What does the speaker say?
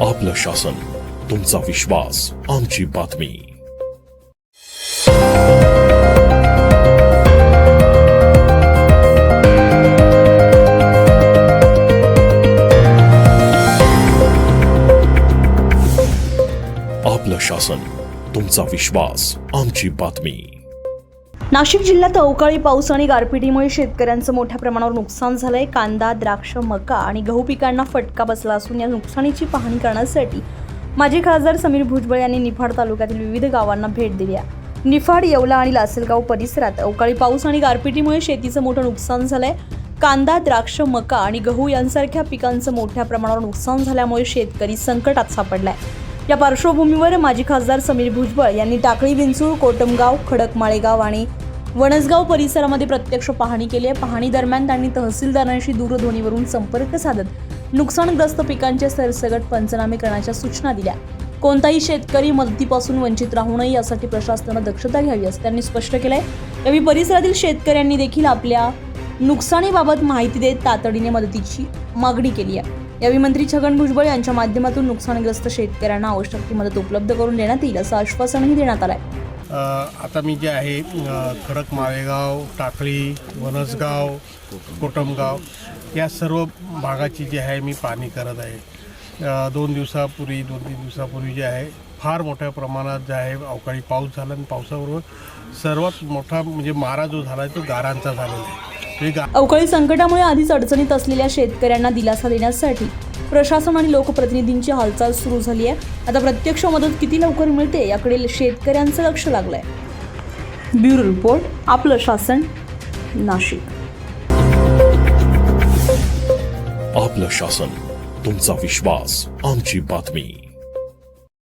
आपलं शासन, तुमचा विश्वास, आमची बातमी. आपलं शासन, तुमचा विश्वास, आमची बातमी. नाशिक जिल्ह्यात अवकाळी पाऊस आणि गारपिटीमुळे शेतकऱ्यांचं मोठ्या प्रमाणावर नुकसान झालंय. कांदा, द्राक्ष, मका आणि गहू पिकांना फटका बसला असून या नुकसानीची पाहणी करण्यासाठी माजी खासदार समीर भुजबळ यांनी निफाड तालुक्यातील विविध गावांना भेट दिली आहे. निफाड, येवला आणि लासलगाव परिसरात अवकाळी पाऊस आणि गारपिटीमुळे शेतीचं मोठं नुकसान झालंय. कांदा, द्राक्ष, मका आणि गहू यांसारख्या पिकांचं मोठ्या प्रमाणावर नुकसान झाल्यामुळे शेतकरी संकटात सापडलाय. या पार्श्वभूमीवर माजी खासदार समीर भुजबळ यांनी टाकळी, विंचूळ, कोटमगाव, खडकमाळेगाव आणि वणसगाव परिसरामध्ये प्रत्यक्ष पाहणी केली आहे. पाहणी दरम्यान त्यांनी तहसीलदारांशी दूरध्वनीवरून संपर्क साधत नुकसानग्रस्त पिकांचे सरसकट पंचनामे करण्याच्या सूचना दिल्या. कोणताही शेतकरी मदतीपासून वंचित राहू नये यासाठी प्रशासनानं दक्षता घ्यावी असं त्यांनी स्पष्ट केलंय. यावेळी परिसरातील शेतकऱ्यांनी देखील आपल्या नुकसानीबाबत माहिती देत तातडीने मदतीची मागणी केली आहे. यावेळी मंत्री छगन भुजबळ यांच्या माध्यमातून नुकसानग्रस्त शेतकऱ्यांना आवश्यक ती मदत उपलब्ध करून देण्यात येईल असं आश्वासनही देण्यात आलंय. आता मी जे आहे खडक माळेगाव, टाकळी, वणसगाव, कोटमगाव या सर्व भागाची जी आहे मी पाहणी करत आहे. 2-3 दिवसापूर्वी जे आहे फार मोठ्या प्रमाणात जे आहे अवकाळी पाऊस झाला आणि पावसाबरोबर सर्वात मोठा म्हणजे मारा जो झाला आहे तो गारांचा झालेला आहे. अवकाळी संकटामुळे आधीच अडचणीत असलेल्या शेतकऱ्यांना दिलासा देण्यासाठी प्रशासन आणि लोकप्रतिनिधींची हालचाल सुरू झाली आहे. आता प्रत्यक्ष मदत किती लवकर मिळते याकडे शेतकऱ्यांचं लक्ष लागलंय. ब्युरो रिपोर्ट, आपलं शासन, नाशिक. आपलं शासन, तुमचा विश्वास, आमची बातमी.